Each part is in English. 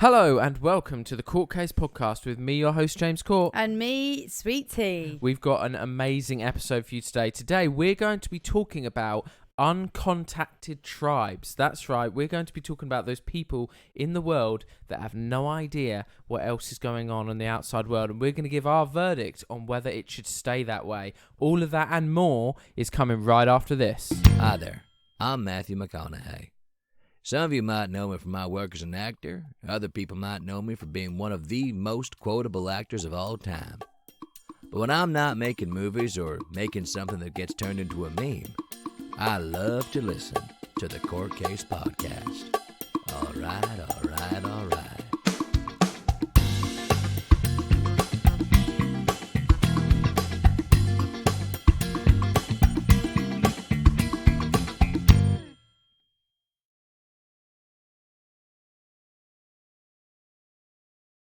Hello and welcome to the Court Case Podcast with me, your host, James Court. And me, Sweet Tea. We've got an amazing episode for you today. Today, we're going to be talking about uncontacted tribes. That's right, we're going to be talking about those people in the world that have no idea what else is going on in the outside world. And we're going to give our verdict on whether it should stay that way. All of that and more is coming right after this. Hi there, I'm Matthew McConaughey. Some of you might know me from my work as an actor. Other people might know me for being one of the most quotable actors of all time. But when I'm not making movies or making something that gets turned into a meme, I love to listen to the Court Case Podcast. All right.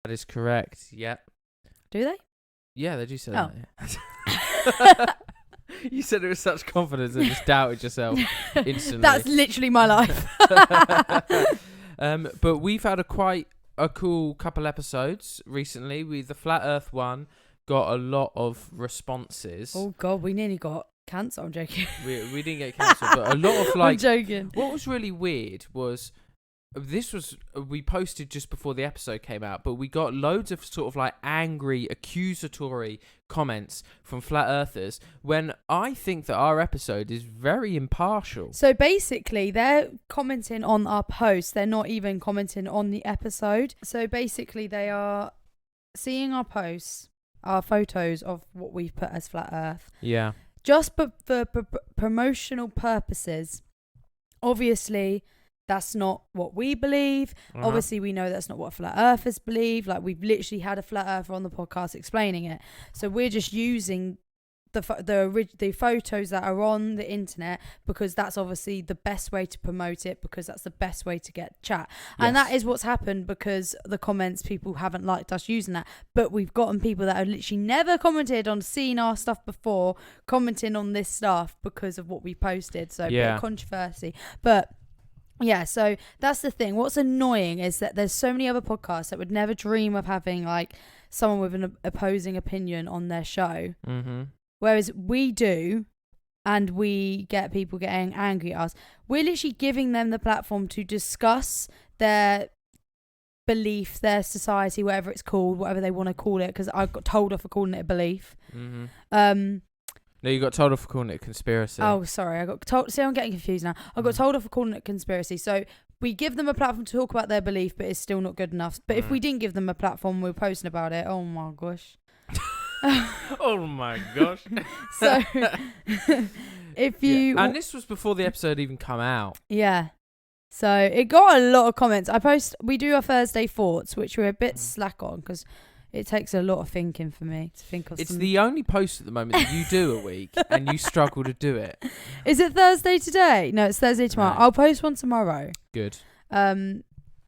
That is correct. Yep. Do they? Yeah, they do say Oh. that. Yeah. You said it with such confidence and just doubted yourself instantly. That's literally my life. But we've had quite a cool couple episodes recently. The Flat Earth one got a lot of responses. Oh, God, we nearly got cancer. I'm joking. We didn't get cancelled, but a lot of I'm joking. What was really weird was we posted just before the episode came out, but we got loads of sort of like angry, accusatory comments from flat earthers when I think that our episode is very impartial. So basically, they're commenting on our post. They're not even commenting on the episode. So basically, they are seeing our posts, our photos of what we've put as flat earth. Yeah. Just for promotional purposes. Obviously, that's not what we believe. Uh-huh. Obviously, we know that's not what flat earthers believe. Like, we've literally had a flat earther on the podcast explaining it. So we're just using the photos that are on the internet because that's obviously the best way to promote it, because that's the best way to get chat. And Yes. that is what's happened because the comments, people haven't liked us using that. But we've gotten people that have literally never commented on seeing our stuff before, commenting on this stuff because of what we posted. So a bit of controversy. But yeah, so that's the thing. What's annoying is that there's so many other podcasts that would never dream of having like someone with an opposing opinion on their show. Mm-hmm. Whereas we do, and we get people getting angry at us. We're literally giving them the platform to discuss their belief, their society, whatever it's called, whatever they want to call it, because I got told off for calling it a belief. Mm-hmm. No, you got told off for calling it a conspiracy. Oh, sorry. I got told. See, I'm getting confused now. I got told off for calling it conspiracy. So we give them a platform to talk about their belief, but it's still not good enough. But if we didn't give them a platform, we're posting about it. Oh my gosh. Oh my gosh. So if you and this was before the episode even come out. Yeah. So it got a lot of comments. We do our Thursday thoughts, which we're a bit slack on because it takes a lot of thinking for me to think of. It's the only post at the moment that you do a week, and you struggle to do it. Is it Thursday today? No, it's Thursday tomorrow. Right. I'll post one tomorrow. Good.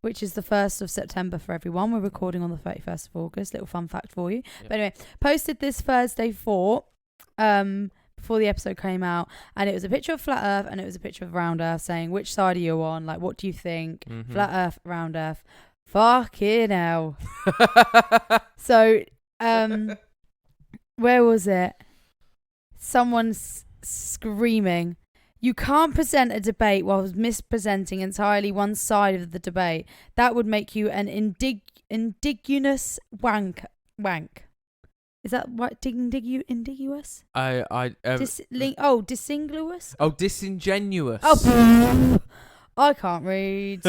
Which is the 1st of September for everyone. We're recording on the 31st of August. Little fun fact for you. Yep. But anyway, posted this Thursday thought before the episode came out, and it was a picture of flat Earth and it was a picture of round Earth, saying which side are you on? Like, what do you think? Mm-hmm. Flat Earth, round Earth. Fucking hell. So, where was it? Someone's screaming, "You can't present a debate while mispresenting entirely one side of the debate. That would make you an indigenous wank. Is that what? Indiguous? Disingenuous? Oh, disingenuous. Oh, I can't read.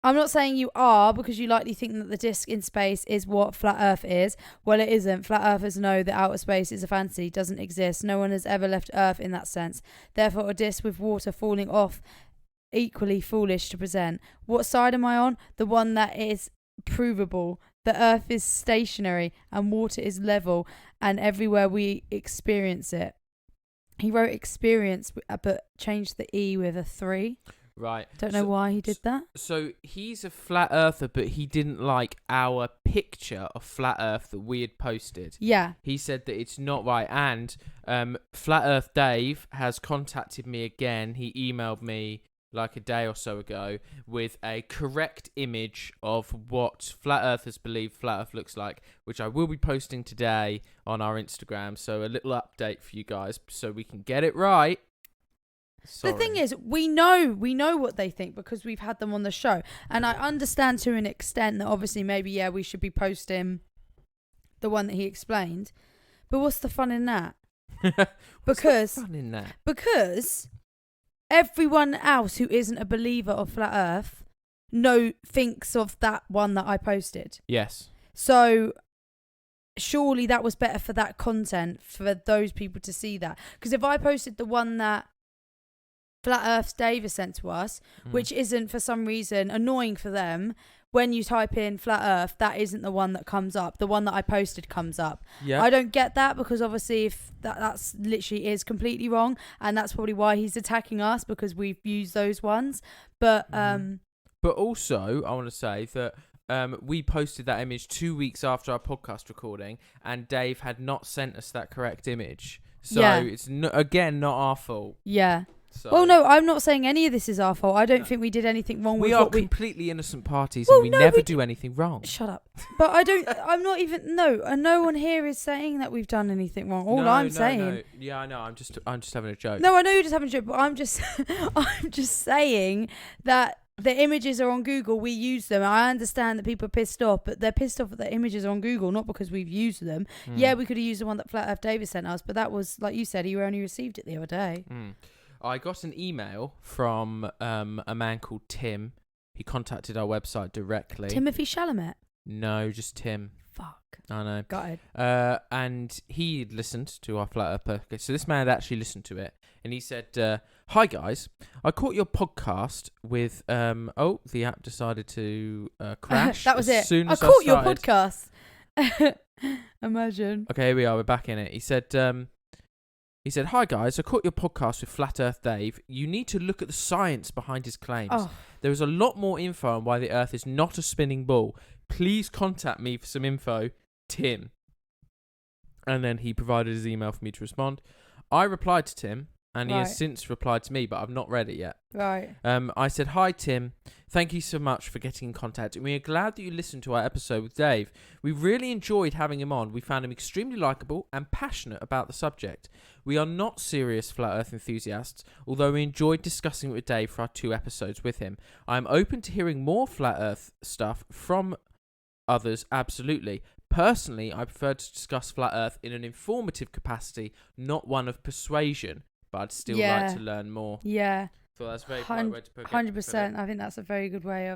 I'm not saying you are, because you likely think that the disc in space is what flat Earth is. Well, it isn't. Flat Earthers know that outer space is a fantasy, doesn't exist. No one has ever left Earth in that sense. Therefore, a disc with water falling off, equally foolish to present. What side am I on? The one that is provable. The Earth is stationary and water is level, and everywhere we experience it." He wrote experience, but changed the E with a 3. Right. Don't know why he did that. So he's a flat earther, but he didn't like our picture of flat Earth that we had posted. Yeah. He said that it's not right. And Flat Earth Dave has contacted me again. He emailed me like a day or so ago, with a correct image of what flat earthers believe flat earth looks like, which I will be posting today on our Instagram. So a little update for you guys so we can get it right. Sorry. The thing is, we know what they think because we've had them on the show. And I understand to an extent that obviously maybe, we should be posting the one that he explained. But what's the fun in that? What's the fun in that? Because everyone else who isn't a believer of flat earth thinks of that one that I posted. Yes. So surely that was better for that content, for those people to see that. Because if I posted the one that Flat Earth's Dave has sent to us, which isn't for some reason annoying for them, when you type in Flat Earth, that isn't the one that comes up. The one that I posted comes up. Yeah. I don't get that, because obviously if that's literally is completely wrong, and that's probably why he's attacking us, because we've used those ones. But But also, I want to say that we posted that image 2 weeks after our podcast recording, and Dave had not sent us that correct image. So it's not our fault. Yeah. So Well, no, I'm not saying any of this is our fault. I don't think we did anything wrong with we are what we... completely innocent parties, Well, and we no, never we do anything wrong. Shut up. But I'm not even... No one here is saying that we've done anything wrong. All I'm saying... No. Yeah, I know. I'm just having a joke. No, I know you're just having a joke, but I'm just saying that the images are on Google. We use them. I understand that people are pissed off, but they're pissed off that the images are on Google, not because we've used them. Yeah, we could have used the one that Flat Earth Davis sent us, but that was, like you said, you only received it the other day. I got an email from a man called Tim. He contacted our website directly. Timothy Chalamet? No, just Tim. Fuck. I know. Got it. And he listened to our Flat Earth podcast. So this man had actually listened to it. And he said, "Hi guys, I caught your podcast with the app decided to crash. That was as it. Soon as I caught your started." podcast. Imagine. Okay, here we are. We're back in it. He said, "Hi guys, I caught your podcast with Flat Earth Dave. You need to look at the science behind his claims. Oh. There is a lot more info on why the Earth is not a spinning ball. Please contact me for some info, Tim." And then he provided his email for me to respond. I replied to Tim, and he has since replied to me, but I've not read it yet. Right. I said, "Hi Tim, thank you so much for getting in contact, and we are glad that you listened to our episode with Dave. We really enjoyed having him on. We found him extremely likable and passionate about the subject. We are not serious Flat Earth enthusiasts, although we enjoyed discussing it with Dave for our 2 episodes with him. I am open to hearing more Flat Earth stuff from others, absolutely. Personally, I prefer to discuss Flat Earth in an informative capacity, not one of persuasion, but I'd still like to learn more." Yeah. So that's very polite way to put it. 100%. I think that's a very good way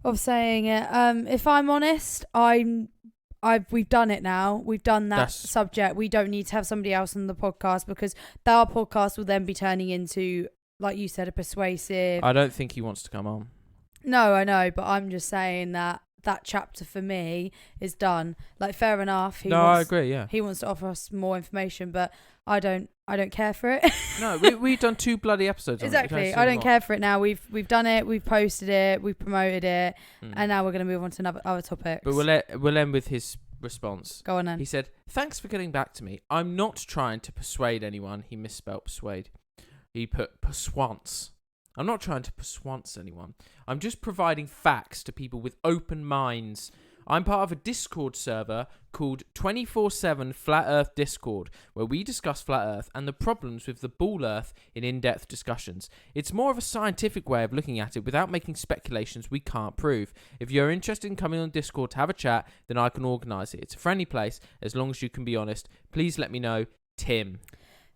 of saying it. If I'm honest, we've done it now. We've done that subject. We don't need to have somebody else on the podcast, because our podcast will then be turning into, like you said, a persuasive... I don't think he wants to come on. No, I know, but I'm just saying that chapter for me is done. Like, fair enough. I agree, yeah. He wants to offer us more information, but I don't care for it. No, we've done 2 bloody episodes on exactly. I don't care for it now. We've done it, we've posted it, we've promoted it, and now we're going to move on to other topics. But we'll end with his response. Go on then. He said, "Thanks for getting back to me. I'm not trying to persuade anyone." He misspelled persuade. He put persuance. "I'm not trying to persuance anyone. I'm just providing facts to people with open minds. I'm part of a Discord server called 24/7 Flat Earth Discord, where we discuss Flat Earth and the problems with the ball Earth in in-depth discussions. It's more of a scientific way of looking at it without making speculations we can't prove. If you're interested in coming on Discord to have a chat, then I can organise it. It's a friendly place, as long as you can be honest. Please let me know, Tim."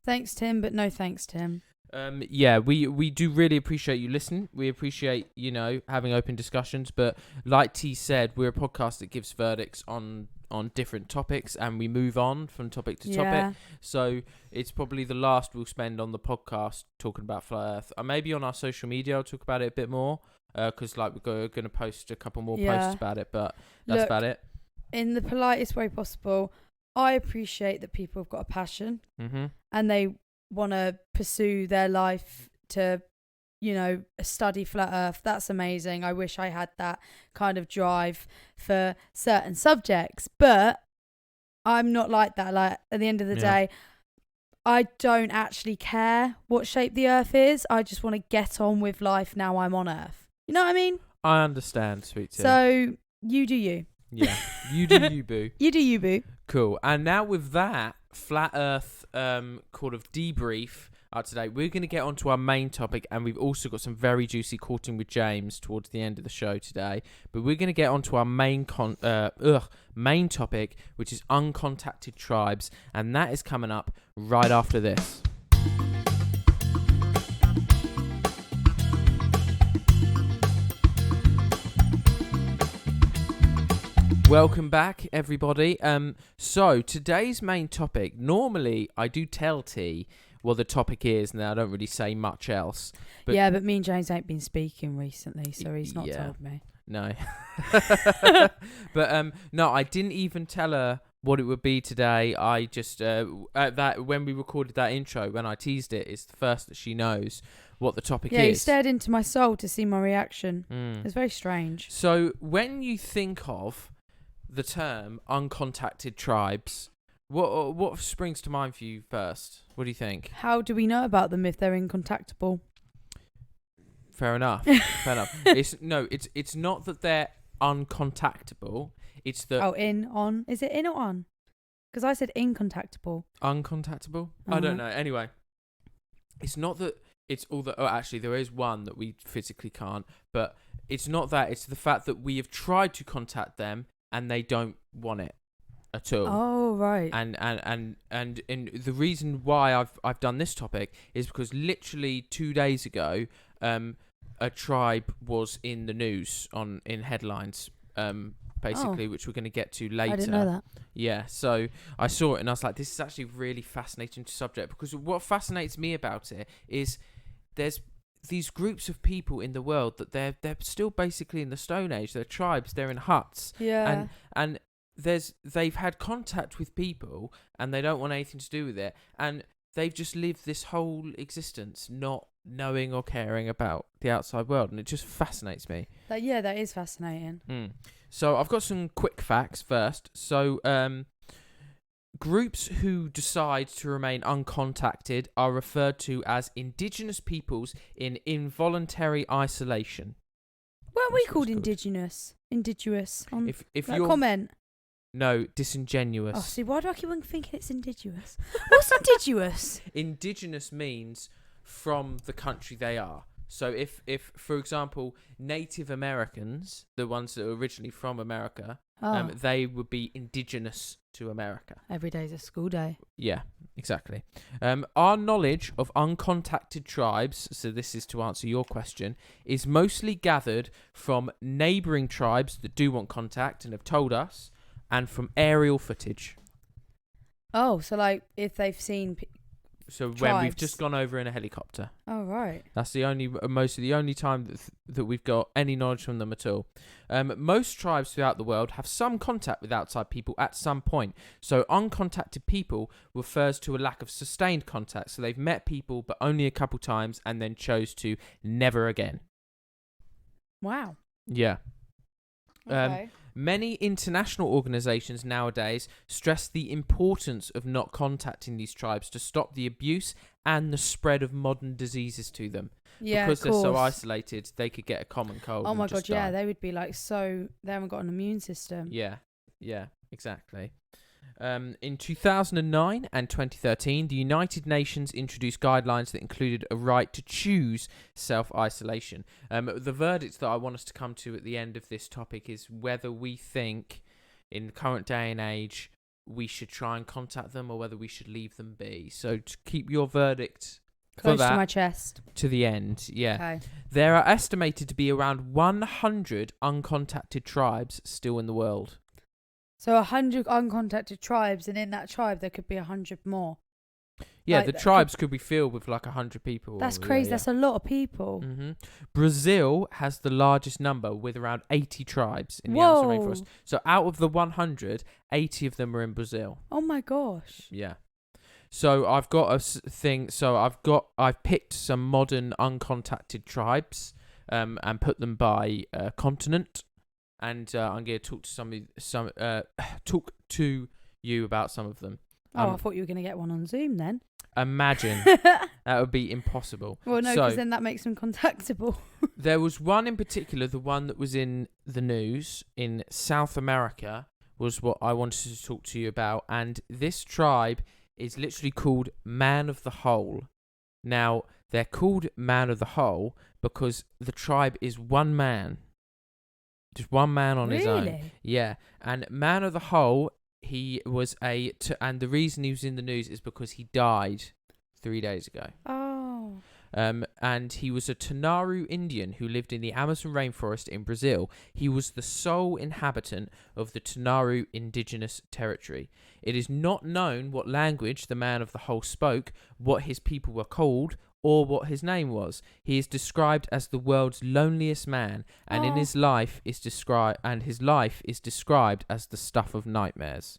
Thanks, Tim, but no thanks, Tim. We do really appreciate you listening. We appreciate, having open discussions. But like T said, we're a podcast that gives verdicts on different topics, and we move on from topic to topic. So it's probably the last we'll spend on the podcast talking about Flat Earth. Maybe on our social media I'll talk about it a bit more, because we're going to post a couple more posts about it. But that's about it. In the politest way possible, I appreciate that people have got a passion, and they want to pursue their life to, study Flat Earth. That's amazing. I wish I had that kind of drive for certain subjects, but I'm not like that. Like, at the end of the day, I don't actually care what shape the Earth is. I just want to get on with life now I'm on Earth. You know what I mean? I understand, sweet tea. So you do you. Yeah, you do you, boo. You do you, boo. Cool. And now with that flat Earth kind of debrief up to date, we're going to get onto our main topic, and we've also got some very juicy Courting with James towards the end of the show today. But we're going to get onto our main topic, which is uncontacted tribes, and that is coming up right after this. Welcome back, everybody. So today's main topic, normally I do tell T what the topic is, and I don't really say much else. But yeah, but me and James ain't been speaking recently, so he's not told me. No. But no, I didn't even tell her what it would be today. I just that when we recorded that intro, when I teased it, it's the first that she knows what the topic is. Yeah, he stared into my soul to see my reaction. Mm. It's very strange. So when you think of the term uncontacted tribes, what springs to mind for you first? What do you think? How do we know about them if they're incontactable? Fair enough. Fair enough. It's not that they're uncontactable. It's that Is it in or on? Because I said incontactable. uncontactable. I don't know. Anyway, it's not that it's all that. Oh, actually, there is one that we physically can't. But it's not that. It's the fact that we have tried to contact them and they don't want it at all. Oh, right. And the reason why I've done this topic is because literally 2 days ago, a tribe was in the news in headlines, basically, which we're going to get to later. I didn't know that. Yeah, so I saw it and I was like, this is actually a really fascinating subject, because what fascinates me about it is there's these groups of people in the world that they're still basically in the Stone Age. They're tribes. They're in huts. Yeah. And they've had contact with people and they don't want anything to do with it, and they've just lived this whole existence not knowing or caring about the outside world, and it just fascinates me. That is fascinating. So I've got some quick facts first. So groups who decide to remain uncontacted are referred to as indigenous peoples in involuntary isolation. Weren't we called indigenous? Indigenous on If that you're comment? No, disingenuous. Oh, see, why do I keep on thinking it's indigenous? What's indigenous? Indigenous means from the country they are. So if for example, Native Americans, the ones that are originally from America, they would be indigenous to America. Every day's a school day. Yeah, exactly. Our knowledge of uncontacted tribes, so this is to answer your question, is mostly gathered from neighbouring tribes that do want contact and have told us, and from aerial footage. Oh, so like if they've seen So tribes. when we've just gone over in a helicopter. Oh, right. That's the only time that we've got any knowledge from them at all. Most tribes throughout the world have some contact with outside people at some point. So uncontacted people refers to a lack of sustained contact. So they've met people, but only a couple times, and then chose to never again. Wow. Yeah. Okay. Many international organisations nowadays stress the importance of not contacting these tribes to stop the abuse and the spread of modern diseases to them. Yeah, because of they're course. so isolated, they could get a common cold. Oh and my just god, yeah, die. they would be like they haven't got an immune system. Yeah, exactly. In 2009 and 2013, the United Nations introduced guidelines that included a right to choose self-isolation. The verdict that I want us to come to at the end of this topic is whether we think, in the current day and age, we should try and contact them or whether we should leave them be. So to keep your verdict Close for that to my chest. to the end. Yeah. Okay. There are estimated to be around 100 uncontacted tribes still in the world. So 100 uncontacted tribes, and in that tribe there could be 100 more. Yeah, Like, the that tribes could be filled with like 100 people. That's crazy. Yeah. That's a lot of people. Mm-hmm. Brazil has the largest number with around 80 tribes in the Amazon rainforest. So out of the 100, 80 of them are in Brazil. Oh my gosh. Yeah. So I've got a thing. So I've picked some modern uncontacted tribes, and put them by continent. And I'm going to talk to talk to you about some of them. I thought you were going to get one on Zoom then. Imagine. That would be impossible. Well, no, So- because then that makes them contactable. There was one in particular, the one that was in the news in South America, was what I wanted to talk to you about. And this tribe is literally called Man of the Hole. Now, they're called Man of the Hole because the tribe is one man. Just one man on his own. Really? Yeah. And Man of the Hole, he was and the reason he was in the news is because he died 3 days ago. Oh. And he was a Tanaru Indian who lived in the Amazon rainforest in Brazil. He was the sole inhabitant of the Tanaru indigenous territory. It is not known what language the Man of the Hole spoke, what his people were called, or what his name was. He is described as the world's loneliest man, and his life is described as the stuff of nightmares.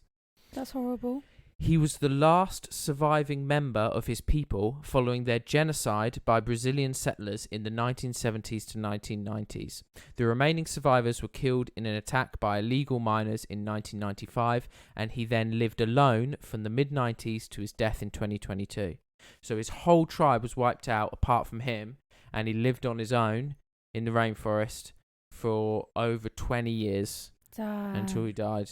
That's horrible. He was the last surviving member of his people following their genocide by Brazilian settlers in the 1970s to 1990s. The remaining survivors were killed in an attack by illegal miners in 1995, and he then lived alone from the mid-90s to his death in 2022. So his whole tribe was wiped out apart from him, and he lived on his own in the rainforest for over 20 years Damn. until he died.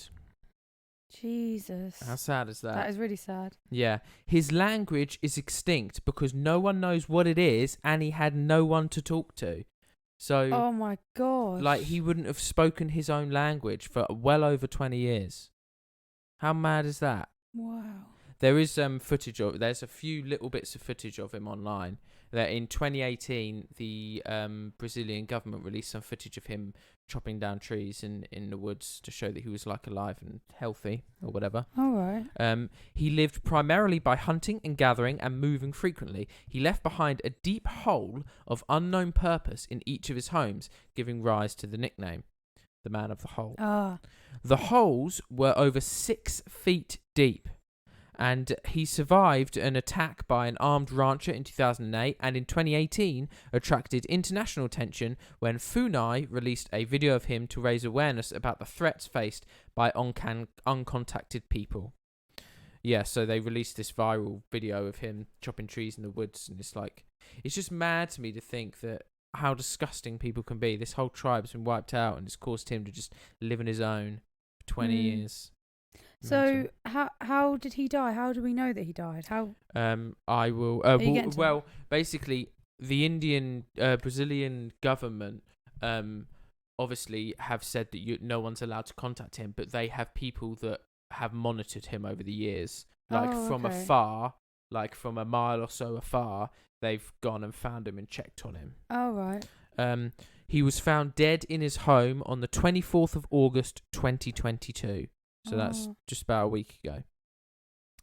Jesus. How sad is that? That is really sad. Yeah. His language is extinct because no one knows what it is, and he had no one to talk to. So, Oh my god. like, he wouldn't have spoken his own language for well over 20 years. How mad is that? Wow. There is footage of. There's a few little bits of footage of him online. That in 2018, the Brazilian government released some footage of him chopping down trees in the woods to show that he was like alive and healthy or whatever. All right. He lived primarily by hunting and gathering and moving frequently. He left behind a deep hole of unknown purpose in each of his homes, giving rise to the nickname, the Man of the Hole. Ah. The holes were over 6 feet deep, and he survived an attack by an armed rancher in 2008, and in 2018 attracted international attention when Funai released a video of him to raise awareness about the threats faced by uncontacted people. Yeah, so they released this viral video of him chopping trees in the woods, and it's just mad to me to think that how disgusting people can be. This whole tribe's been wiped out, and it's caused him to just live on his own for 20 years. So how did he die? How do we know that he died? How? I will. Are you getting to Well, basically, the Brazilian government, obviously have said that no one's allowed to contact him, but they have people that have monitored him over the years, from okay. afar, like from a mile or so afar. They've gone and found him and checked on him. Oh right. He was found dead in his home on the 24th of August, 2022. So that's just about a week ago.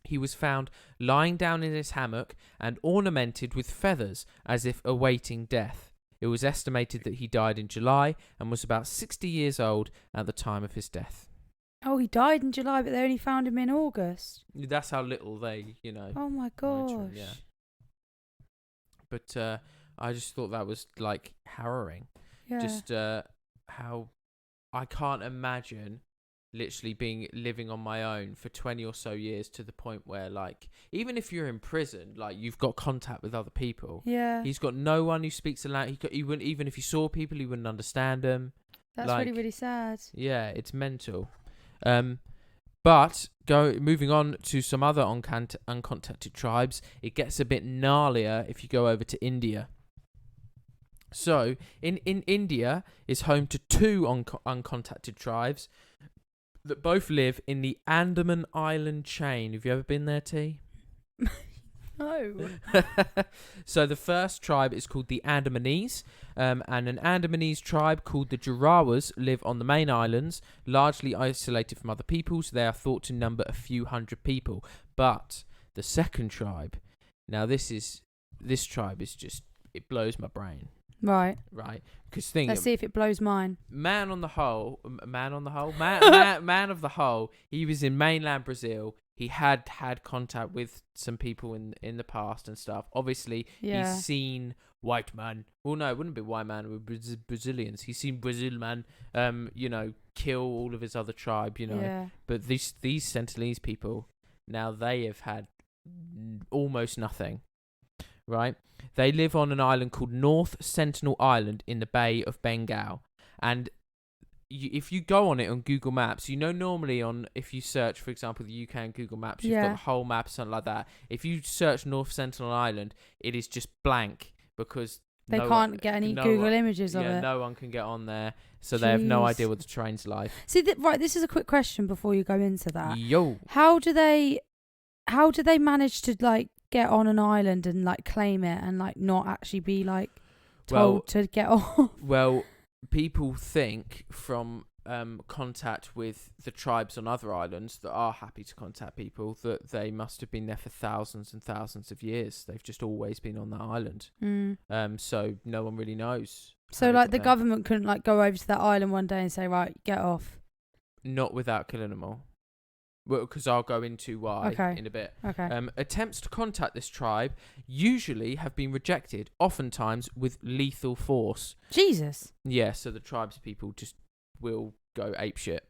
He was found lying down in his hammock and ornamented with feathers as if awaiting death. It was estimated that he died in July and was about 60 years old at the time of his death. Oh, he died in July, but they only found him in August. That's how little they, Oh my monitor gosh. him, yeah. But I just thought that was like harrowing. Yeah. Just how I can't imagine literally living on my own for 20 or so years to the point where, like, even if you're in prison, like, you've got contact with other people. Yeah. He's got no one who speaks the language. He wouldn't, even if he saw people, he wouldn't understand them. That's really, really sad. Yeah, it's mental. But moving on to some other uncontacted tribes, it gets a bit gnarlier if you go over to India. So, in India is home to two uncontacted tribes that both live in the Andaman Island chain. Have you ever been there, T? No. So the first tribe is called the Andamanese, and an Andamanese tribe called the Jarawas live on the main islands, largely isolated from other people, so they are thought to number a few hundred people. But the second tribe, now this tribe is just, it blows my brain. Right. Because let's see if it blows mine. Man of the Hole, he was in mainland Brazil. He had contact with some people in the past and stuff. Obviously, he's seen white man. Well, no, it wouldn't be white man. It would be Brazilians. He's seen Brazil man, kill all of his other tribe, Yeah. But these Sentinelese people, Now they have had almost nothing, right? They live on an island called North Sentinel Island in the Bay of Bengal. And if you go on it on Google Maps, normally if you search, for example, the UK on Google Maps, you've got the whole map or something like that. If you search North Sentinel Island, it is just blank because they can't get any Google images of it. Yeah, no one can get on there, so they have no idea what the train's like. See, right, this is a quick question before you go into that. Yo. How do they manage to like get on an island and like claim it and like not actually be like told to get off? Well, people think from contact with the tribes on other islands that are happy to contact people that they must have been there for thousands and thousands of years. They've just always been on that island. So no one really knows. So like the government couldn't like go over to that island one day and say, right, get off. Not without killing them all. Well, because I'll go into why in a bit. Okay. Attempts to contact this tribe usually have been rejected, oftentimes with lethal force. Jesus. Yeah, so the tribes people just will go apeshit.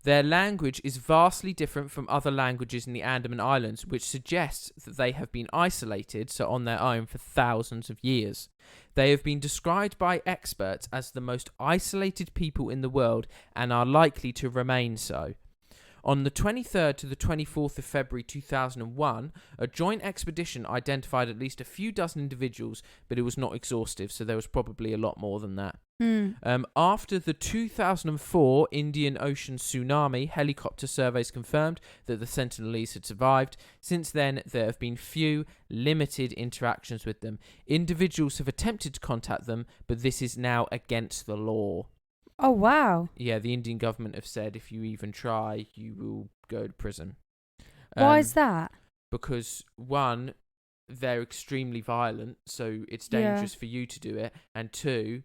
Their language is vastly different from other languages in the Andaman Islands, which suggests that they have been isolated, so on their own, for thousands of years. They have been described by experts as the most isolated people in the world and are likely to remain so. On the 23rd to the 24th of February 2001, a joint expedition identified at least a few dozen individuals, but it was not exhaustive, so there was probably a lot more than that. After the 2004 Indian Ocean tsunami, helicopter surveys confirmed that the Sentinelese had survived. Since then, there have been few, limited interactions with them. Individuals have attempted to contact them, but this is now against the law. Oh, wow. Yeah, the Indian government have said if you even try, you will go to prison. Why is that? Because, one, they're extremely violent, so it's dangerous for you to do it. And two,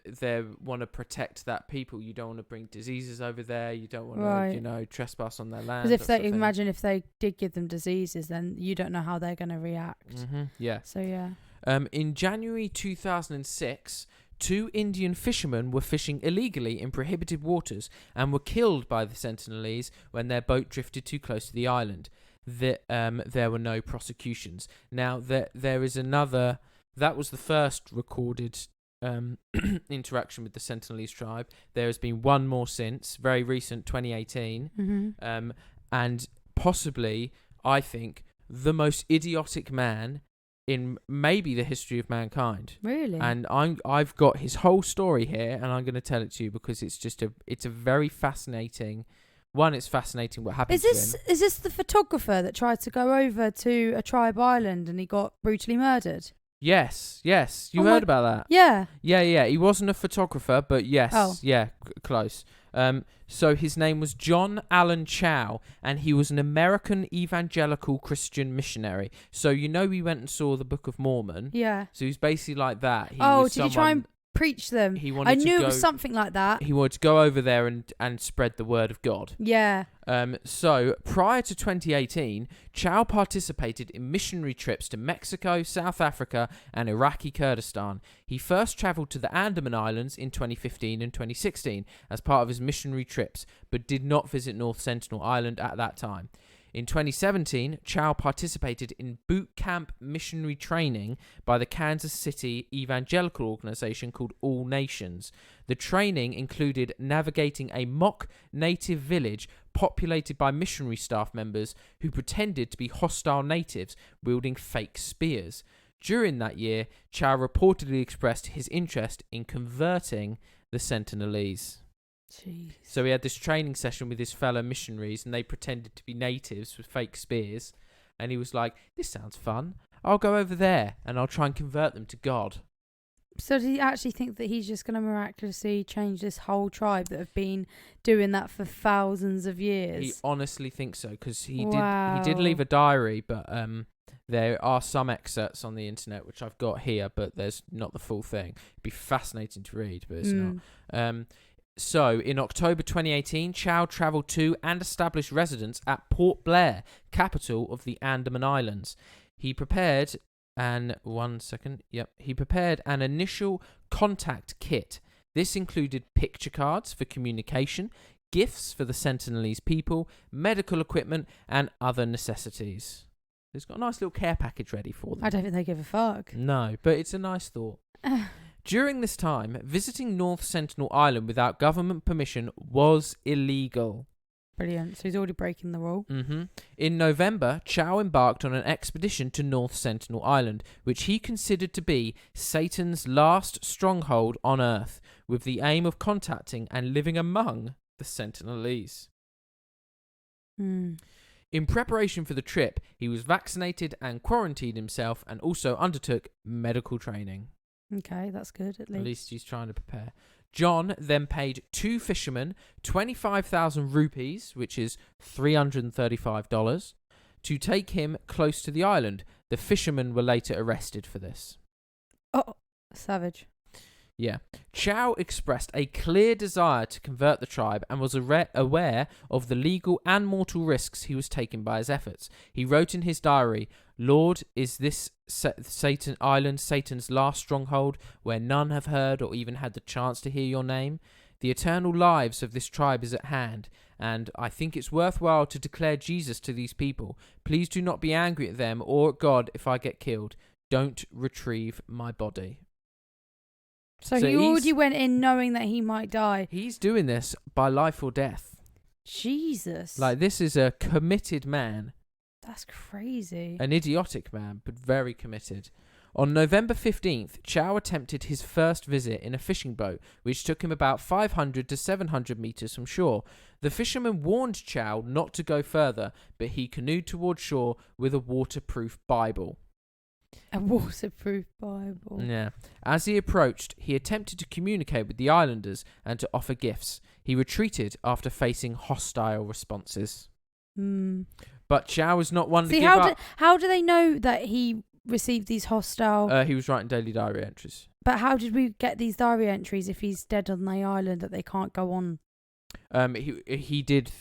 they want to protect that people. You don't want to bring diseases over there. You don't want to, trespass on their land. Because if they did give them diseases, then you don't know how they're going to react. Yeah. So, yeah. In January 2006... 2 Indian fishermen were fishing illegally in prohibited waters and were killed by the Sentinelese when their boat drifted too close to the island. There were no prosecutions. Now, there is another... That was the first recorded interaction with the Sentinelese tribe. There has been one more since, very recent, 2018. And possibly, I think, the most idiotic man in maybe the history of mankind. Really? And I've got his whole story here, and I'm going to tell it to you because it's a very fascinating. One, it's fascinating what happened to him. Is this the photographer that tried to go over to a tribe island and he got brutally murdered? Yes. You heard about that? Yeah. Yeah. He wasn't a photographer, but yes. Oh. Yeah, close. So his name was John Allen Chow, and he was an American evangelical Christian missionary. So we went and saw the Book of Mormon. Yeah. So he's basically like that. Did he try and preach them? I knew it was something like that. He wanted to go over there and spread the word of God. Yeah. So prior to 2018, Chow participated in missionary trips to Mexico, South Africa, and Iraqi Kurdistan. He first travelled to the Andaman Islands in 2015 and 2016 as part of his missionary trips, but did not visit North Sentinel Island at that time. In 2017, Chow participated in boot camp missionary training by the Kansas City evangelical organization called All Nations. The training included navigating a mock native village populated by missionary staff members who pretended to be hostile natives wielding fake spears. During that year, Chow reportedly expressed his interest in converting the Sentinelese. Jeez. So he had this training session with his fellow missionaries, and they pretended to be natives with fake spears. And he was like, "This sounds fun. I'll go over there and I'll try and convert them to God." So do you actually think that he's just going to miraculously change this whole tribe that have been doing that for thousands of years? He honestly thinks so, because he did leave a diary, but there are some excerpts on the internet which I've got here, but there's not the full thing. It'd be fascinating to read, but it's not. So, in October 2018, Chow travelled to and established residence at Port Blair, capital of the Andaman Islands. He prepared an initial contact kit. This included picture cards for communication, gifts for the Sentinelese people, medical equipment, and other necessities. It's got a nice little care package ready for them. I don't think they give a fuck. No, but it's a nice thought. During this time, visiting North Sentinel Island without government permission was illegal. Brilliant. So he's already breaking the rule. In November, Chow embarked on an expedition to North Sentinel Island, which he considered to be Satan's last stronghold on Earth, with the aim of contacting and living among the Sentinelese. In preparation for the trip, he was vaccinated and quarantined himself, and also undertook medical training. Okay, that's good at least. At least he's trying to prepare. John then paid 2 fishermen 25,000 rupees, which is $335, to take him close to the island. The fishermen were later arrested for this. Oh, savage. Yeah. Chow expressed a clear desire to convert the tribe and was aware of the legal and mortal risks he was taking by his efforts. He wrote in his diary, "Lord, is this Satan Island Satan's last stronghold, where none have heard or even had the chance to hear your name? The eternal lives of this tribe is at hand, and I think it's worthwhile to declare Jesus to these people. Please do not be angry at them or at God if I get killed. Don't retrieve my body." So he already went in knowing that he might die. He's doing this by life or death. Jesus. Like, this is a committed man. That's crazy. An idiotic man, but very committed. On November 15th, Chow attempted his first visit in a fishing boat, which took him about 500 to 700 meters from shore. The fisherman warned Chow not to go further, but he canoed toward shore with a waterproof Bible. A waterproof Bible. Yeah. As he approached, he attempted to communicate with the islanders and to offer gifts. He retreated after facing hostile responses. But Chow was not one to give up. How do they know that he received these hostile... He was writing daily diary entries. But how did we get these diary entries if he's dead on the island that they can't go on? He did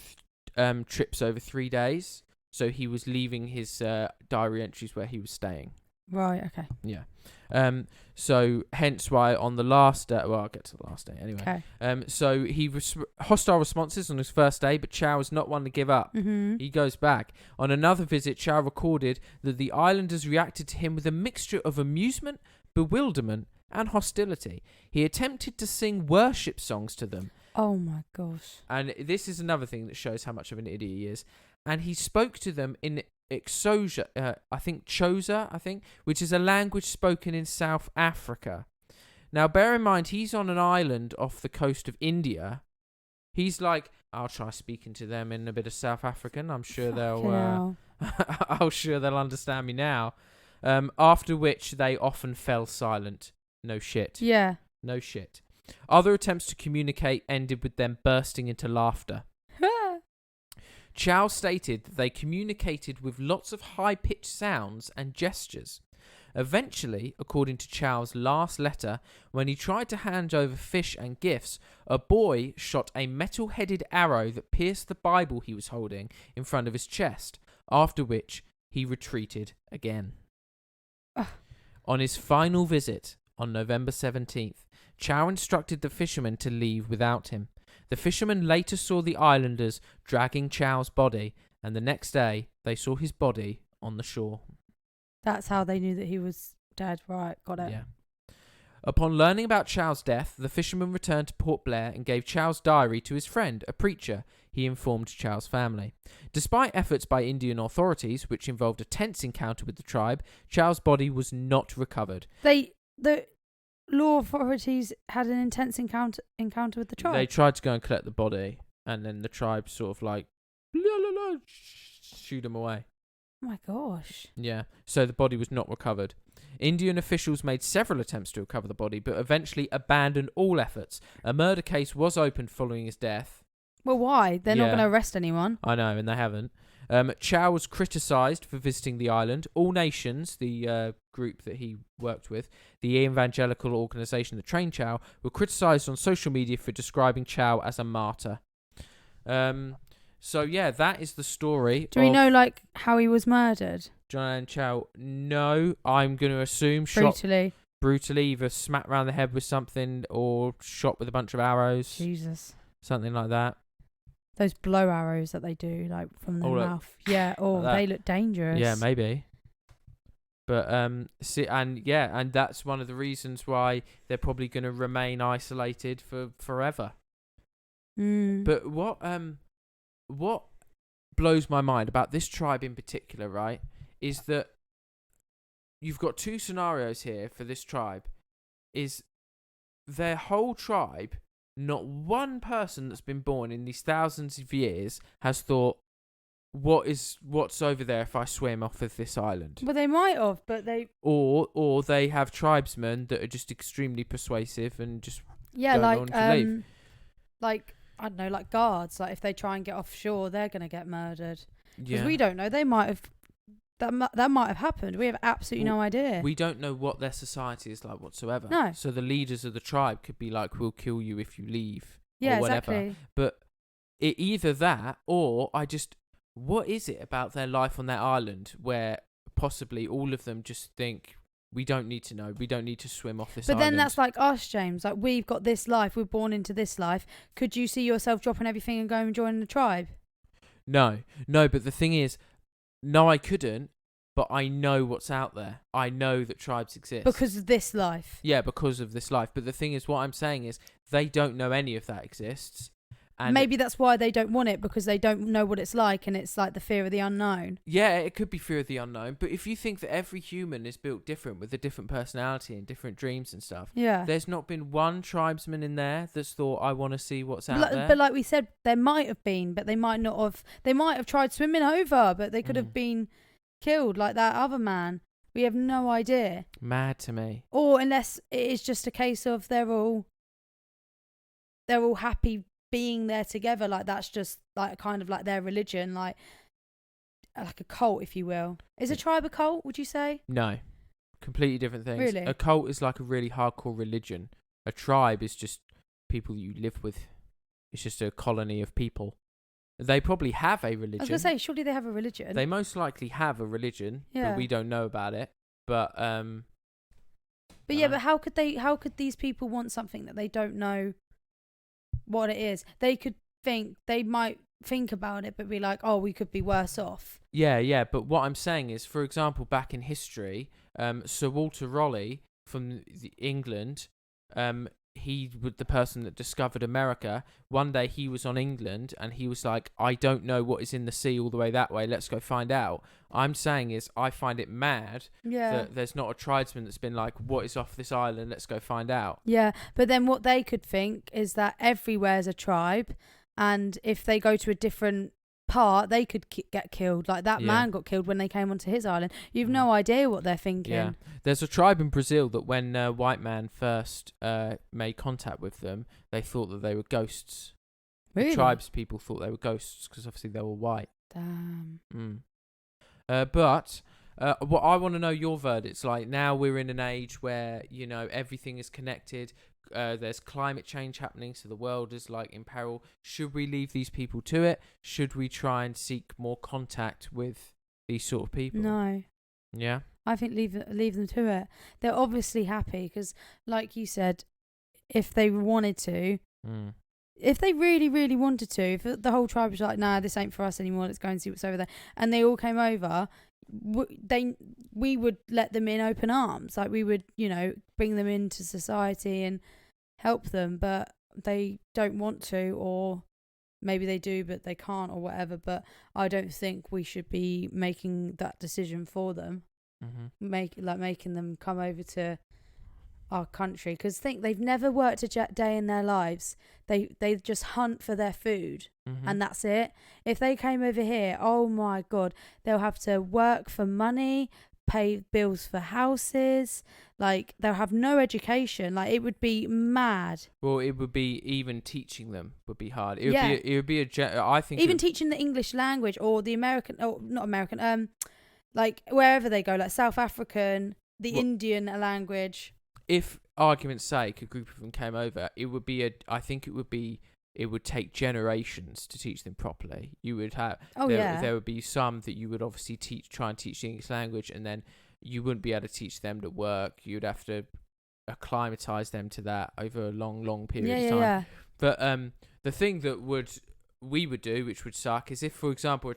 trips over 3 days, so he was leaving his diary entries where he was staying. Right, okay. Yeah. So hence why on the last day, well, I'll get to the last day anyway. Okay. So he hostile responses on his first day, but Chow is not one to give up. He goes back. On another visit, Chow recorded that the islanders reacted to him with a mixture of amusement, bewilderment, and hostility. He attempted to sing worship songs to them. Oh my gosh. And this is another thing that shows how much of an idiot he is. And he spoke to them in Xhosa, Xhosa, which is a language spoken in South Africa. Now, bear in mind, he's on an island off the coast of India. He's like, I'll try speaking to them in a bit of South African. I'm sure they'll understand me now. After which they often fell silent. No shit. Yeah. No shit. Other attempts to communicate ended with them bursting into laughter. Chow stated that they communicated with lots of high-pitched sounds and gestures. Eventually, according to Chow's last letter, when he tried to hand over fish and gifts, a boy shot a metal-headed arrow that pierced the Bible he was holding in front of his chest, after which he retreated again. On his final visit, on November 17th, Chow instructed the fishermen to leave without him. The fishermen later saw the islanders dragging Chow's body, and the next day they saw his body on the shore. That's how they knew that he was dead. Right, got it. Yeah. Upon learning about Chow's death, the fisherman returned to Port Blair and gave Chow's diary to his friend, a preacher. He informed Chow's family. Despite efforts by Indian authorities, which involved a tense encounter with the tribe, Chow's body was not recovered. The law authorities had an intense encounter with the tribe. They tried to go and collect the body, and then the tribe sort of like shoot him away. Oh my gosh. Yeah, so the body was not recovered. Indian officials made several attempts to recover the body, but eventually abandoned all efforts. A murder case was opened following his death. Well, why? They're not going to arrest anyone. I know, and they haven't. Chow was criticised for visiting the island. All Nations, the group that he worked with, the evangelical organisation that trained Chow, were criticised on social media for describing Chow as a martyr. So yeah, that is the story. Do we know like how he was murdered? John Chow? No, I'm going to assume brutally, either smacked around the head with something or shot with a bunch of arrows. Jesus. Something like that. those blow arrows that they do, like from their mouth. Yeah. Oh, like they look dangerous. Yeah, maybe. But and that's one of the reasons why they're probably going to remain isolated for forever. But what blows my mind about this tribe in particular, right, is that you've got two scenarios here for this tribe. Is their whole tribe, not one person that's been born in these thousands of years has thought, what's over there if I swim off of this island? Well, they might have, but they... Or they have tribesmen that are just extremely persuasive and just Yeah, don't want to leave. Like, I don't know, like guards. Like, if they try and get offshore, they're going to get murdered. Because Yeah. we don't know. They might have... That might have happened. We have absolutely no idea. We don't know what their society is like whatsoever. No. So the leaders of the tribe could be like, we'll kill you if you leave. Yeah, or whatever. exactly. But either that or what is it about their life on that island where possibly all of them just think, we don't need to know, we don't need to swim off this island. But then that's like us, James. Like, we've got this life, we're born into this life. Could you see yourself dropping everything and going and joining the tribe? No, but the thing is, no, I couldn't, but I know what's out there. I know that tribes exist. Because of this life. Yeah, because of this life. But the thing is, what I'm saying is, they don't know any of that exists. And maybe that's why they don't want it, because they don't know what it's like, and it's like the fear of the unknown. Yeah, it could be fear of the unknown. But if you think that every human is built different with a different personality and different dreams and stuff, Yeah. there's not been one tribesman in there that's thought, I want to see what's out there. But like we said, there might have been, but they might not have. They might have tried swimming over, but they could have been killed like that other man. We have no idea. Mad to me. Or unless it is just a case of they're all happy being there together. Like, that's just like kind of like their religion, like a cult, if you will. Is a tribe a cult, would you say? No. Completely different things. Really? A cult is like a really hardcore religion. A tribe is just people you live with. It's just a colony of people. They probably have a religion. I was going to say, surely they have a religion. They most likely have a religion, Yeah. but we don't know about it. But yeah, but how could these people want something that they don't know what it is? They might think about it, but be like, oh, we could be worse off. Yeah, but what I'm saying is, for example, back in history, Sir Walter Raleigh from England, he was the person that discovered America. One day he was on England and he was like, I don't know what is in the sea all the way that way, let's go find out. I'm saying is, I find it mad that there's not a tribesman that's been like, what is off this island, let's go find out. Yeah, but then what they could think is that everywhere's a tribe, and if they go to a different part, they could get killed. Like that man got killed when they came onto his island. You've no idea what they're thinking. Yeah, there's a tribe in Brazil that when white man first made contact with them, they thought that they were ghosts. Really? The tribes people thought they were ghosts because obviously they were white. Damn. But what I want to know your verdict's like. Now we're in an age where everything is connected. There's climate change happening, so the world is like in peril. Should we leave these people to it? Should we try and seek more contact with these sort of people? No. Yeah. I think leave them to it. They're obviously happy because, like you said, if they wanted to, if they really, really wanted to, if the whole tribe was like, nah, this ain't for us anymore, let's go and see what's over there, and they all came over, we would let them in open arms. Like, we would, bring them into society and help them, but they don't want to, or maybe they do, but they can't, or whatever. But I don't think we should be making that decision for them. Making them come over to our country, because they've never worked a day in their lives. They just hunt for their food, and that's it. If they came over here, oh my god, they'll have to work for money, pay bills for houses, like they'll have no education. Like, it would be mad. Well, it would be, even teaching them would be hard. It would be I think even teaching the English language, or the American, or not American, like wherever they go, like South African, Indian language. If, argument's sake, a group of them came over, it would take generations to teach them properly. You would have, there would be some that you would obviously try and teach the English language, and then you wouldn't be able to teach them to work. You'd have to acclimatise them to that over a long, long period of time. Yeah. But the thing that would we would do, which would suck, is if, for example, a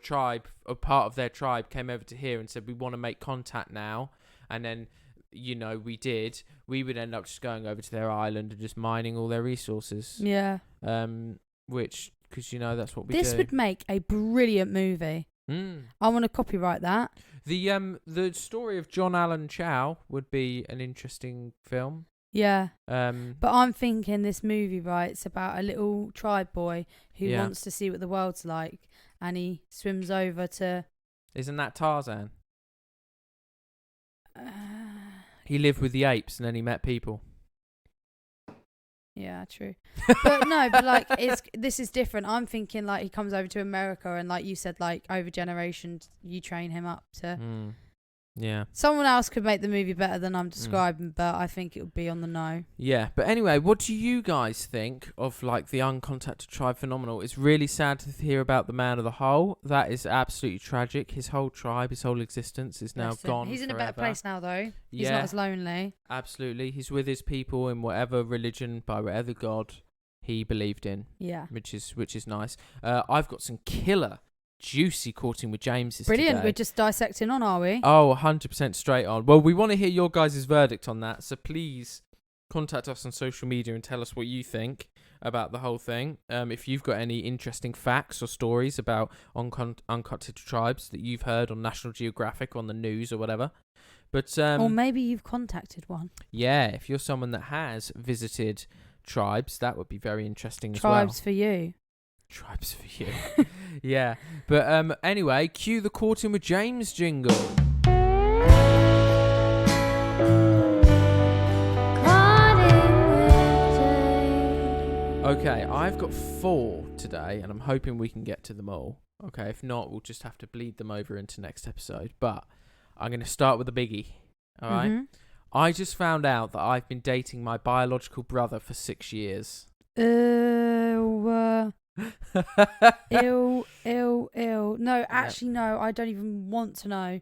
part of their tribe came over to here and said, we want to make contact now, and then, we did, we would end up just going over to their island and just mining all their resources. Yeah. Because, that's what we do. This would make a brilliant movie. I want to copyright that. The story of John Allen Chow would be an interesting film. Yeah. But I'm thinking this movie, right, it's about a little tribe boy who wants to see what the world's like, and he swims over to... Isn't that Tarzan? He lived with the apes and then he met people. Yeah, true. But this is different. I'm thinking like he comes over to America, and like you said, like over generations, you train him up to... Yeah. Someone else could make the movie better than I'm describing, but I think it would be on the no. Yeah, but anyway, what do you guys think of like the uncontacted tribe phenomenon? It's really sad to hear about the man of the hole. That is absolutely tragic. His whole tribe, his whole existence is now gone. He's in forever. a better place now, though. He's not as lonely. Absolutely. He's with his people in whatever religion, by whatever god he believed in. Yeah. Which is nice. I've got some killer juicy Courting with Jameses Brilliant. today. We're just dissecting on, are we? Oh, 100% straight on. Well, we want to hear your guys' verdict on that, so please contact us on social media and tell us what you think about the whole thing. If you've got any interesting facts or stories about uncontacted tribes that you've heard on National Geographic, on the news or whatever. But or maybe you've contacted one. Yeah, if you're someone that has visited tribes, that would be very interesting as well. Tribes for you. Tribes for you. Yeah. But anyway, cue the Courting with James jingle. Okay, I've got 4 today, and I'm hoping we can get to them all. Okay, if not, we'll just have to bleed them over into next episode. But I'm going to start with a biggie. All right? Mm-hmm. I just found out that I've been dating my biological brother for 6 years. Ew. No, actually, no. I don't even want to know.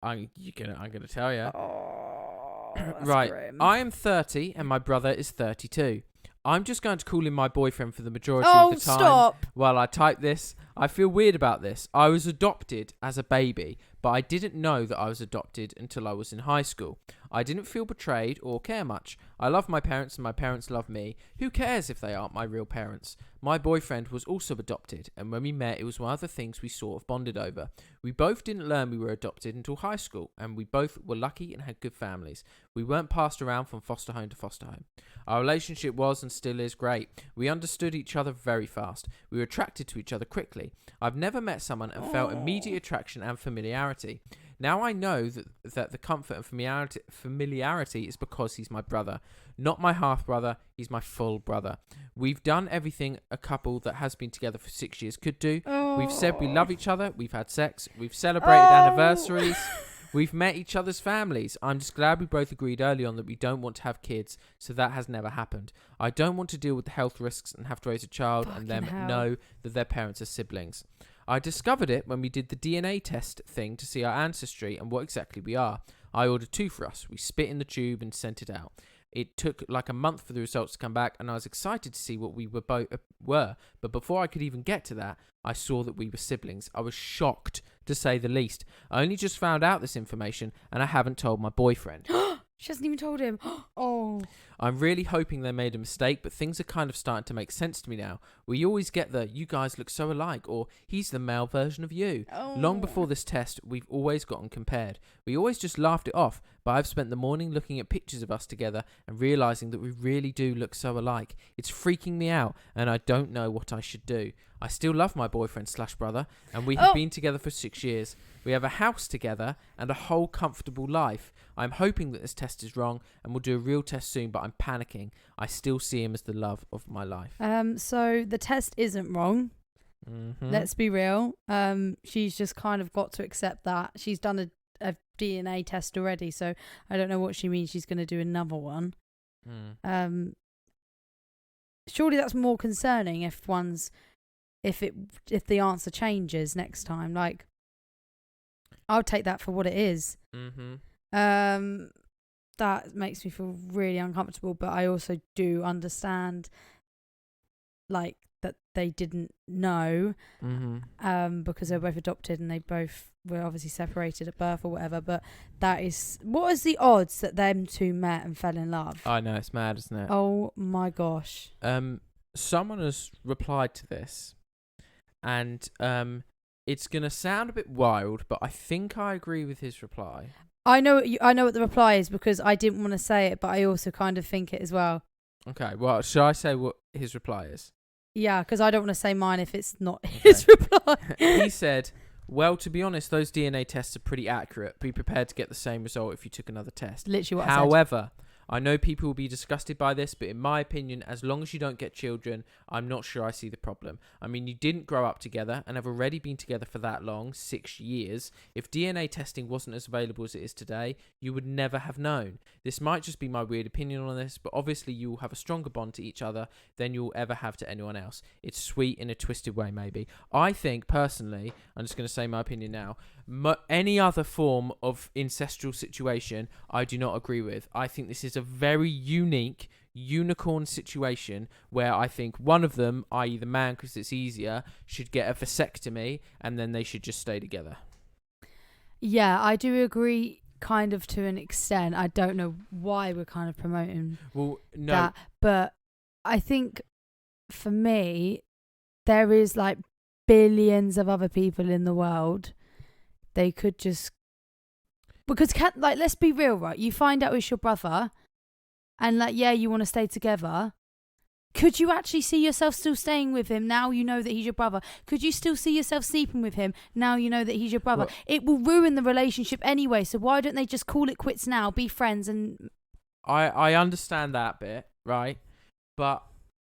I'm gonna tell you. Oh, right. Grim. I am 30 and my brother is 32. I'm just going to call him my boyfriend for the majority of the time. Stop. While I type this, I feel weird about this. I was adopted as a baby, but I didn't know that I was adopted until I was in high school. I didn't feel betrayed or care much. I love my parents and my parents love me. Who cares if they aren't my real parents? My boyfriend was also adopted, and when we met, it was one of the things we sort of bonded over. We both didn't learn we were adopted until high school, and we both were lucky and had good families. We weren't passed around from foster home to foster home. Our relationship was and still is great. We understood each other very fast. We were attracted to each other quickly. I've never met someone and felt immediate attraction and familiarity. Now I know that the comfort and familiarity is because he's my brother. Not my half-brother, he's my full brother. We've done everything a couple that has been together for 6 years could do. We've said we love each other, we've had sex, we've celebrated anniversaries, we've met each other's families. I'm just glad we both agreed early on that we don't want to have kids, so that has never happened. I don't want to deal with the health risks and have to raise a child and them know that their parents are siblings. I discovered it when we did the DNA test thing to see our ancestry and what exactly we are. I ordered 2 for us. We spit in the tube and sent it out. It took like a month for the results to come back, and I was excited to see what we were but before I could even get to that, I saw that we were siblings. I was shocked, to say the least. I only just found out this information, and I haven't told my boyfriend. She hasn't even told him. Oh. I'm really hoping they made a mistake, but things are kind of starting to make sense to me now. We always get the, you guys look so alike, or he's the male version of you. Oh. Long before this test, we've always gotten compared. We always just laughed it off, but I've spent the morning looking at pictures of us together and realising that we really do look so alike. It's freaking me out, and I don't know what I should do. I still love my boyfriend/brother, and we have been together for 6 years. We have a house together and a whole comfortable life. I'm hoping that this test is wrong, and we'll do a real test soon, but I'm panicking. I still see him as the love of my life. So the test isn't wrong. Mm-hmm. Let's be real. She's just kind of got to accept that. She's done a DNA test already, so I don't know what she means she's going to do another one. Surely that's more concerning if the answer changes next time. Like, I'll take that for what it is. Mm-hmm. That makes me feel really uncomfortable, but I also do understand, like, that they didn't know, Mm-hmm. because they were both adopted and they both were obviously separated at birth or whatever. But that is, what is the odds that them two met and fell in love? I know, it's mad, isn't it? Oh my gosh. Someone has replied to this, and it's gonna sound a bit wild, but I think I agree with his reply. I know what the reply is, because I didn't want to say it, but I also kind of think it as well. Okay, well, shall I say what his reply is? Yeah, because I don't want to say mine if it's not his reply. He said, well, to be honest, those DNA tests are pretty accurate. Be prepared to get the same result if you took another test. Literally what I said. However, I know people will be disgusted by this, but in my opinion, as long as you don't get children, I'm not sure I see the problem. I mean, you didn't grow up together and have already been together for that long, 6 years. If DNA testing wasn't as available as it is today, you would never have known. This might just be my weird opinion on this, but obviously you will have a stronger bond to each other than you'll ever have to anyone else. It's sweet in a twisted way, maybe. I think, personally, I'm just going to say my opinion now, any other form of incestual situation, I do not agree with. I think this is a very unique unicorn situation where I think one of them, i.e. the man, because it's easier, should get a vasectomy and then they should just stay together. Yeah, I do agree kind of to an extent. I don't know why we're kind of promoting that, but I think for me, there is like billions of other people in the world. They could just, because let's be real, right? You find out it's your brother, and like, yeah, you want to stay together. Could you actually see yourself still staying with him now you know that he's your brother? Could you still see yourself sleeping with him now you know that he's your brother? Well, it will ruin the relationship anyway, so why don't they just call it quits now, be friends? And I understand that bit, right? But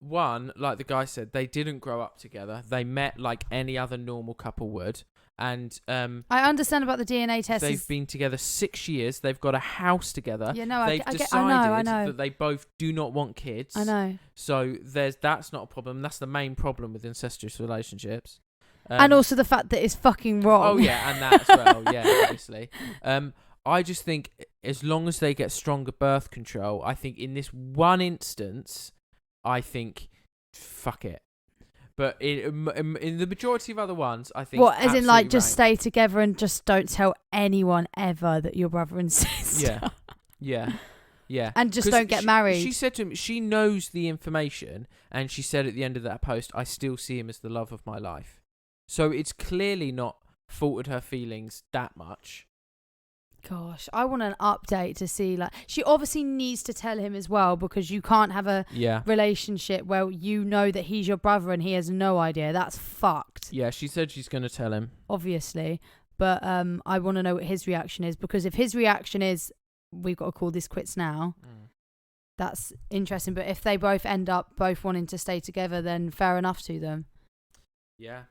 one, like the guy said, they didn't grow up together. They met like any other normal couple would. And I understand about the DNA test. They've been together 6 years. They've got a house together. Yeah, no, they've decided that they both do not want kids. I know. So that's not a problem. That's the main problem with incestuous relationships. And also the fact that it's fucking wrong. Oh yeah, and that as well. Yeah, obviously. I just think as long as they get stronger birth control, I think in this one instance, I think fuck it. But in the majority of other ones, I think... What, as in like just stay together and just don't tell anyone ever that you're brother and sister? Yeah. And just don't get married. She said to him, she knows the information, and she said at the end of that post, I still see him as the love of my life. So it's clearly not faulted her feelings that much. Gosh, I want an update to see, like, she obviously needs to tell him as well, because you can't have a relationship where you know that he's your brother and he has no idea. That's fucked. Yeah, she said she's going to tell him. Obviously. But I want to know what his reaction is, because if his reaction is, we've got to call this quits now, that's interesting. But if they both end up both wanting to stay together, then fair enough to them. Yeah,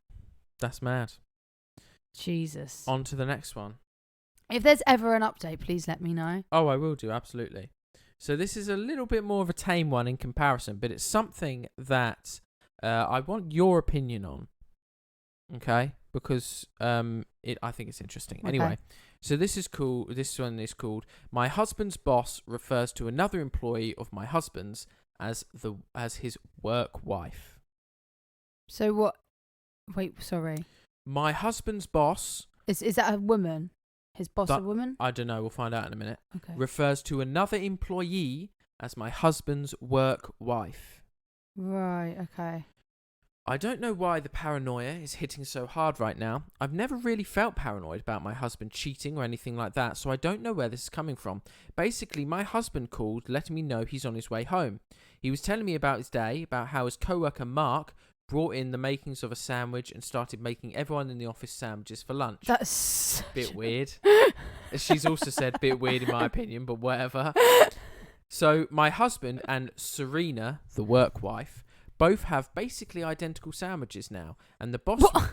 that's mad. Jesus. On to the next one. If there's ever an update, please let me know. Oh, I will do, absolutely. So this is a little bit more of a tame one in comparison, but it's something that I want your opinion on. Okay? Because I think it's interesting. Okay. Anyway, so this is cool. This one is called "My husband's boss refers to another employee of my husband's as his work wife." So what? Wait, sorry. My husband's boss... Is that a woman? His boss a woman? I don't know. We'll find out in a minute. Okay. Refers to another employee as my husband's work wife. Right, okay. I don't know why the paranoia is hitting so hard right now. I've never really felt paranoid about my husband cheating or anything like that, so I don't know where this is coming from. Basically, my husband called letting me know he's on his way home. He was telling me about his day, about how his co-worker Mark brought in the makings of a sandwich and started making everyone in the office sandwiches for lunch. That's... Bit weird. She's also said bit weird in my opinion, but whatever. So my husband and Serena, the work wife, both have basically identical sandwiches now. And the boss... What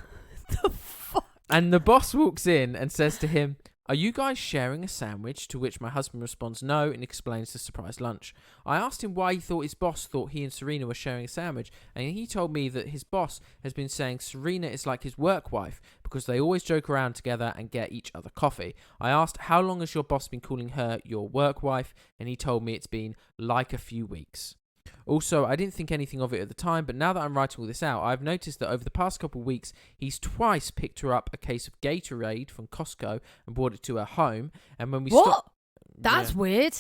the fuck? And the boss walks in and says to him, "Are you guys sharing a sandwich?" To which my husband responds no and explains the surprise lunch. I asked him why he thought his boss thought he and Serena were sharing a sandwich, and he told me that his boss has been saying Serena is like his work wife because they always joke around together and get each other coffee. I asked, how long has your boss been calling her your work wife? And he told me it's been like a few weeks. Also, I didn't think anything of it at the time, but now that I'm writing all this out, I've noticed that over the past couple of weeks, he's twice picked her up a case of Gatorade from Costco and brought it to her home. And when we What? That's Yeah. weird.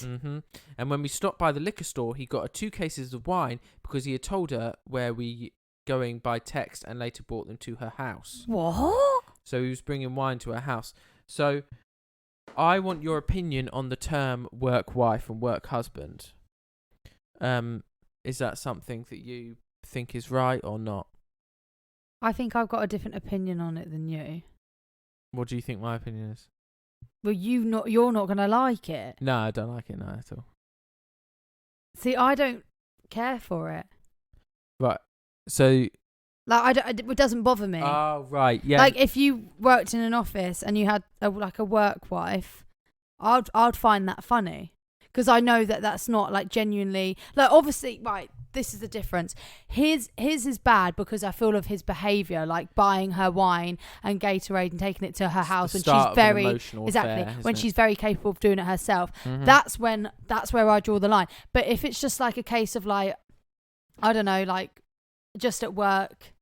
And when we stopped by the liquor store, he got her 2 cases of wine because he had told her where we going by text and later brought them to her house. What? So he was bringing wine to her house. So I want your opinion on the term work wife and work husband. Is that something that you think is right or not? I think I've got a different opinion on it than you. What do you think my opinion is? Well, you're not gonna like it. No, I don't like it, no, at all. See, I don't care for it. Right. So. Like, it doesn't bother me. Oh, right. Yeah. Like, if you worked in an office and you had a work wife, I'd find that funny. Because I know that that's not, like, genuinely... Like, obviously, right, this is the difference. His is bad because I feel of his behaviour, like buying her wine and Gatorade and taking it to her house when she's very... Exactly. When she's very capable of doing it herself. Mm-hmm. That's where I draw the line. But if it's just, like, a case of, like, I don't know, like, just at work,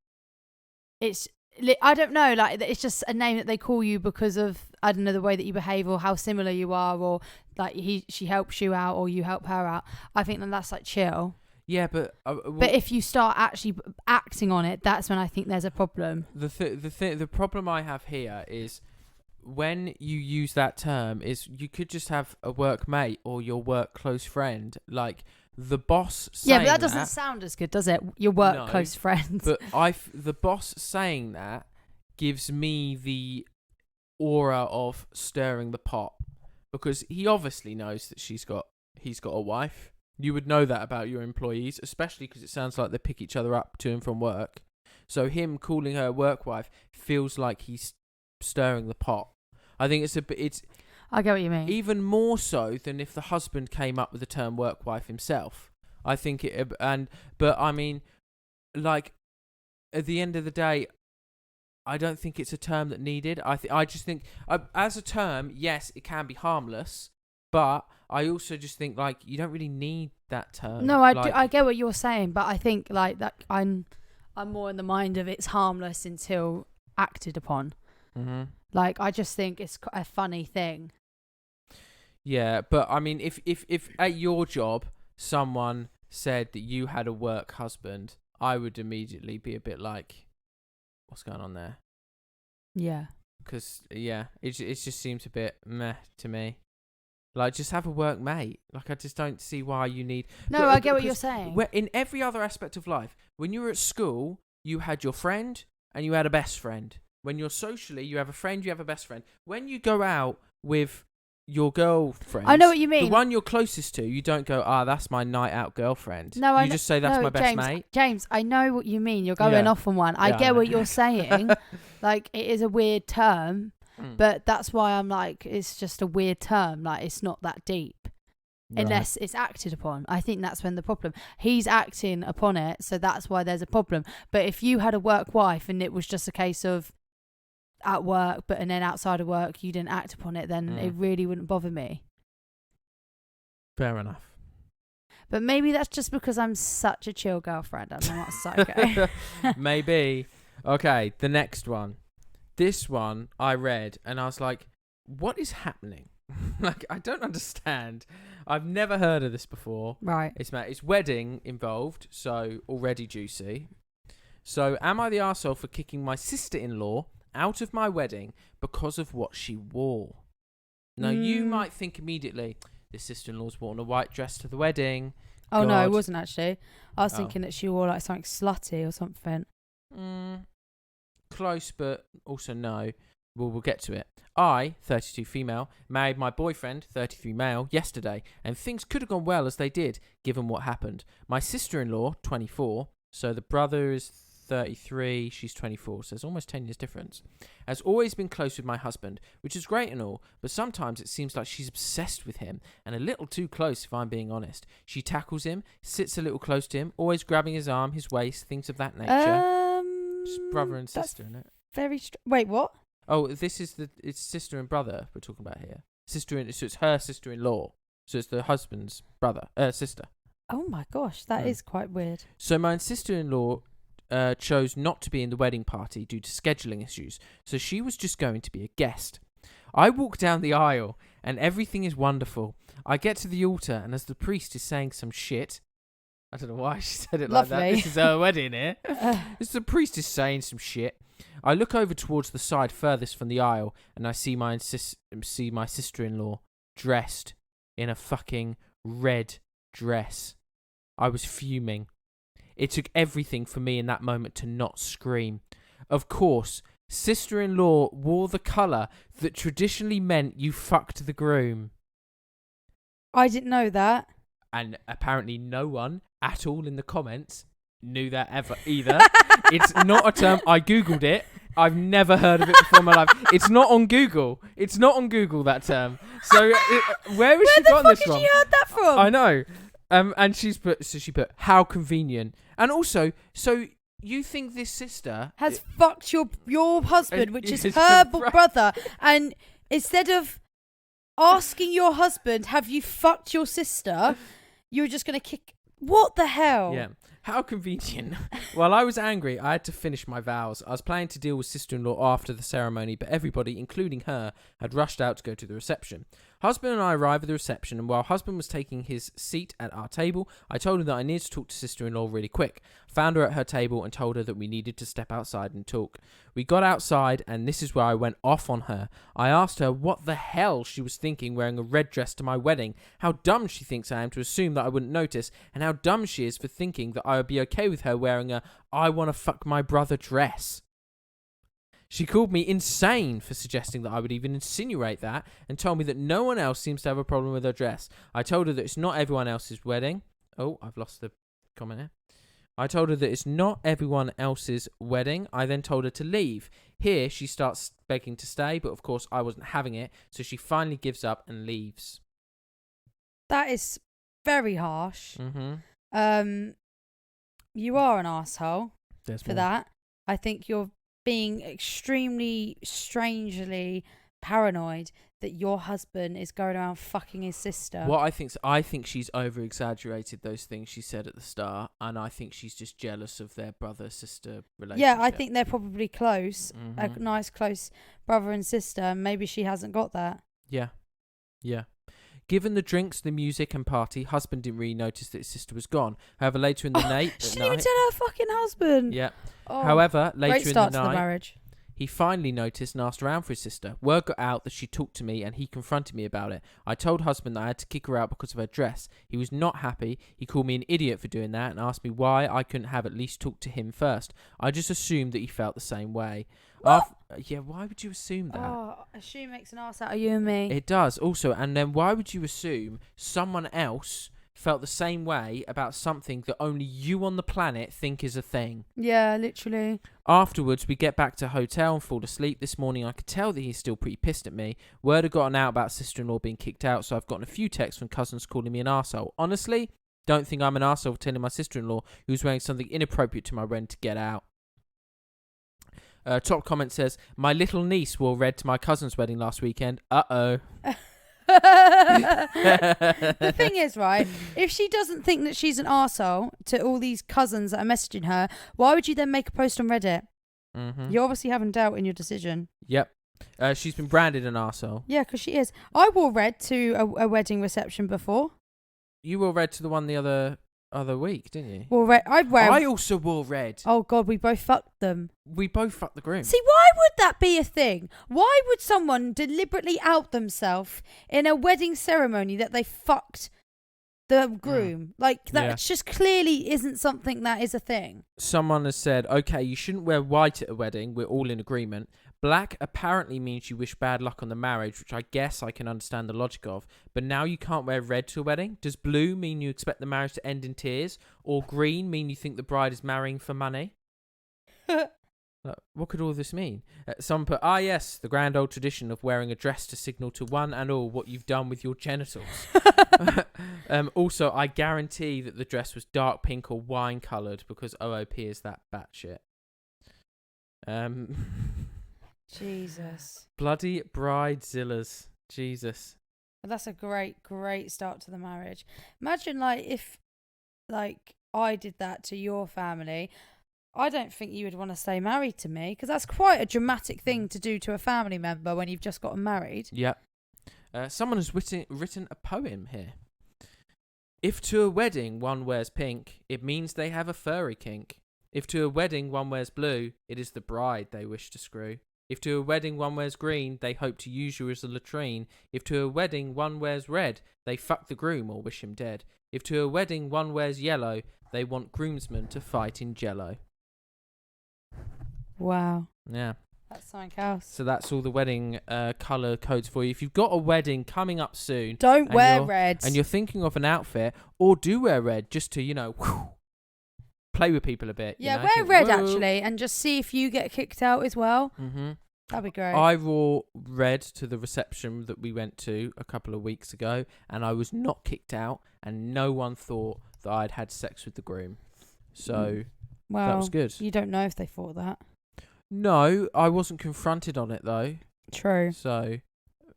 I don't know, like, it's just a name that they call you because of, I don't know, the way that you behave or how similar you are, or like she helps you out or you help her out. I think that's like chill. Yeah, but but if you start actually acting on it, that's when I think there's a problem. The problem I have here is when you use that term is you could just have a work mate or your work close friend, like the boss saying but that doesn't sound as good, does it? Your work close friends. But the boss saying that gives me the aura of stirring the pot, because he obviously knows that he's got a wife. You would know that about your employees, especially because it sounds like they pick each other up to and from work. So him calling her work wife feels like he's stirring the pot. I think it's I get what you mean. Even more so than if the husband came up with the term work wife himself. I think but I mean, like, at the end of the day, I don't think it's a term that needed. I just think as a term, yes, it can be harmless, but I also just think, like, you don't really need that term. No, I get what you're saying, but I think, like, that I'm more in the mind of it's harmless until acted upon. Mm-hmm. Like, I just think it's a funny thing. Yeah, but I mean, if at your job someone said that you had a work husband, I would immediately be a bit like, what's going on there? Yeah. Because, yeah, it just seems a bit meh to me. Like, just have a work mate. Like, I just don't see why you need... No, I get what you're saying. In every other aspect of life, when you were at school, you had your friend and you had a best friend. When you're socially, you have a friend, you have a best friend. When you go out with your girlfriend, I know what you mean. The one you're closest to, you don't go, that's my night out girlfriend. No, you just say that's my best mate. James, I know what you mean. You're going off on one. I get what you're saying. Like, it is a weird term, but that's why I'm like, it's just a weird term. Like, it's not that deep. Right. Unless it's acted upon. I think that's when the problem. He's acting upon it, so that's why there's a problem. But if you had a work wife and it was just a case of at work, and then outside of work you didn't act upon it, then it really wouldn't bother me. Fair enough. But maybe that's just because I'm such a chill girlfriend and I'm not psycho. Maybe. Okay, the next one. This one I read and I was like, what is happening? Like, I don't understand. I've never heard of this before. Right. It's wedding involved, so already juicy. So, am I the arsehole for kicking my sister-in-law out of my wedding because of what she wore? Now, you might think immediately, this sister-in-law's worn a white dress to the wedding. Oh, no, it wasn't actually. I was thinking that she wore like something slutty or something. Close, but also no. We'll get to it. I, 32 female, married my boyfriend, 33 male, yesterday, and things could have gone well as they did, given what happened. My sister-in-law, 24, so the brother is 33, she's 24, so there's almost 10 years difference, has always been close with my husband, which is great and all, but sometimes it seems like she's obsessed with him, and a little too close if I'm being honest. She tackles him, sits a little close to him, always grabbing his arm, his waist, things of that nature. Just brother and sister, isn't it? Very wait, what? Oh, it's sister and brother we're talking about here. So it's her sister-in-law. So it's the husband's brother, sister. Oh my gosh, that is quite weird. So my sister-in-law chose not to be in the wedding party due to scheduling issues, so she was just going to be a guest. I walk down the aisle, and everything is wonderful. I get to the altar, and as the priest is saying some shit, I don't know why she said it like that. Lovely. This is her wedding here. As the priest is saying some shit, I look over towards the side furthest from the aisle, and I see my sister-in-law dressed in a fucking red dress. I was fuming. It took everything for me in that moment to not scream. Of course, sister-in-law wore the colour that traditionally meant you fucked the groom. I didn't know that. And apparently no one at all in the comments knew that ever either. It's not a term. I googled it. I've never heard of it before in my life. It's not on Google. It's not on Google, that term. So where has she gotten this from? Where the fuck has she heard that from? I know. And she put how convenient. And also, so you think this sister has fucked your husband, which is is her her brother, and instead of asking your husband, have you fucked your sister, you were just going to kick... What the hell? Yeah. How convenient. While I was angry, I had to finish my vows. I was planning to deal with sister-in-law after the ceremony, but everybody, including her, had rushed out to go to the reception. Husband and I arrived at the reception, and while husband was taking his seat at our table, I told him that I needed to talk to sister-in-law really quick. Found her at her table and told her that we needed to step outside and talk. We got outside, and this is where I went off on her. I asked her what the hell she was thinking wearing a red dress to my wedding, how dumb she thinks I am to assume that I wouldn't notice, and how dumb she is for thinking that I would be okay with her wearing a I wanna fuck my brother dress. She called me insane for suggesting that I would even insinuate that, and told me that no one else seems to have a problem with her dress. I told her that it's not everyone else's wedding. Oh, I've lost the comment here. I told her that it's not everyone else's wedding. I then told her to leave. Here, she starts begging to stay, but of course I wasn't having it, so she finally gives up and leaves. That is very harsh. Mm-hmm. You are an asshole There's for more. that. I think you're being extremely, strangely paranoid that your husband is going around fucking his sister. What I think she's over-exaggerated those things she said at the start, and I think she's just jealous of their brother-sister relationship. Yeah, I think they're probably close. A Mhm. nice, close brother and sister. Maybe she hasn't got that. Yeah. Given the drinks, the music and party, husband didn't really notice that his sister was gone. However, later in the night... She didn't even tell her fucking husband. Yeah. Oh, However, great later in start the to the night... marriage. He finally noticed and asked around for his sister. Word got out that she talked to me and he confronted me about it. I told husband that I had to kick her out because of her dress. He was not happy. He called me an idiot for doing that and asked me why I couldn't have at least talked to him first. I just assumed that he felt the same way. Yeah, why would you assume that? Oh, assume makes an ass out of you and me. It does also, and then why would you assume someone else felt the same way about something that only you on the planet think is a thing? Yeah, literally. Afterwards, we get back to hotel and fall asleep. This morning, I could tell that he's still pretty pissed at me. Word had gotten out about sister-in-law being kicked out, so I've gotten a few texts from cousins calling me an arsehole. Honestly, don't think I'm an arsehole for telling my sister-in-law who's wearing something inappropriate to my wedding to get out. Top comment says, my little niece wore red to my cousin's wedding last weekend. Uh-oh. The thing is, right, if she doesn't think that she's an arsehole to all these cousins that are messaging her, why would you then make a post on Reddit? Mm-hmm. You're obviously having doubt in your decision. Yep. She's been branded an arsehole. Yeah, because she is. I wore red to a wedding reception before. You wore red to the one the other week, didn't you? Wore red. I also wore red. Oh God, we both fucked them. We both fucked the groom. See, why would that be a thing? Why would someone deliberately out themselves in a wedding ceremony that they fucked the groom? Like, that just clearly isn't something that is a thing. Someone has said, okay, you shouldn't wear white at a wedding. We're all in agreement. Black apparently means you wish bad luck on the marriage, which I guess I can understand the logic of. But now you can't wear red to a wedding? Does blue mean you expect the marriage to end in tears? Or green mean you think the bride is marrying for money? What could all this mean? Some put, yes, the grand old tradition of wearing a dress to signal to one and all what you've done with your genitals. Also, I guarantee that the dress was dark pink or wine coloured because OOP is that batshit. Jesus. Bloody bridezillas. Jesus. That's a great start to the marriage. Imagine, like, if like I did that to your family, I don't think you would want to stay married to me, because that's quite a dramatic thing to do to a family member when you've just gotten married. Yep. Someone has written a poem here. If to a wedding one wears pink, it means they have a furry kink. If to a wedding one wears blue, it is the bride they wish to screw. If to a wedding one wears green, they hope to use you as a latrine. If to a wedding one wears red, they fuck the groom or wish him dead. If to a wedding one wears yellow, they want groomsmen to fight in jello. Wow. Yeah. That's something else. So that's all the wedding colour codes for you. If you've got a wedding coming up soon, don't wear red. And you're thinking of an outfit, or do wear red just to, play with people a bit. Yeah, wear red actually, and just see if you get kicked out as well. Mm-hmm. That'd be great. I wore red to the reception that we went to a couple of weeks ago, and I was not kicked out, and no one thought that I'd had sex with the groom. So that was good. You don't know if they thought that. No, I wasn't confronted on it though. True. So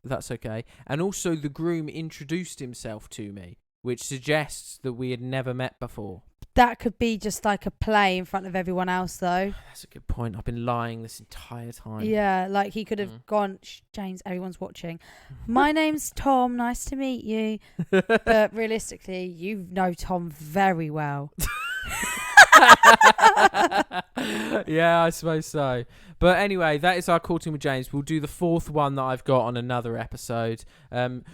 that's okay. And also the groom introduced himself to me, which suggests that we had never met before. That could be just like a play in front of everyone else though. That's a good point. I've been lying this entire time. Yeah, like he could have gone, James, everyone's watching. My name's Tom, nice to meet you. But realistically, you know Tom very well. Yeah, I suppose so. But anyway, that is our Courting with James. We'll do the fourth one that I've got on another episode.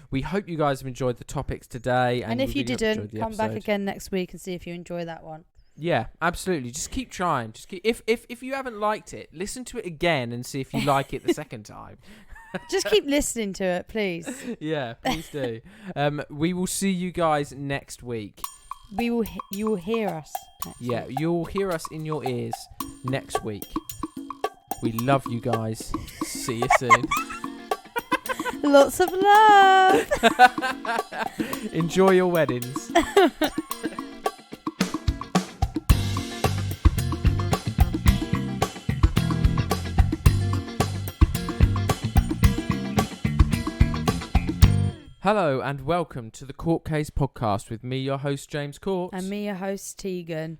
We hope you guys have enjoyed the topics today. And if you didn't, come back again next week and see if you enjoy that one. Yeah, absolutely. Just keep trying. Just keep, if you haven't liked it, listen to it again and see if you like it the second time. Just keep listening to it, please. Yeah, please do. We will see you guys next week. You will hear us. Yeah, you'll hear us in your ears next week. We love you guys. See you soon. Lots of love. Enjoy your weddings. Hello and welcome to the Court Case Podcast with me, your host, James Court. And me, your host, Tegan.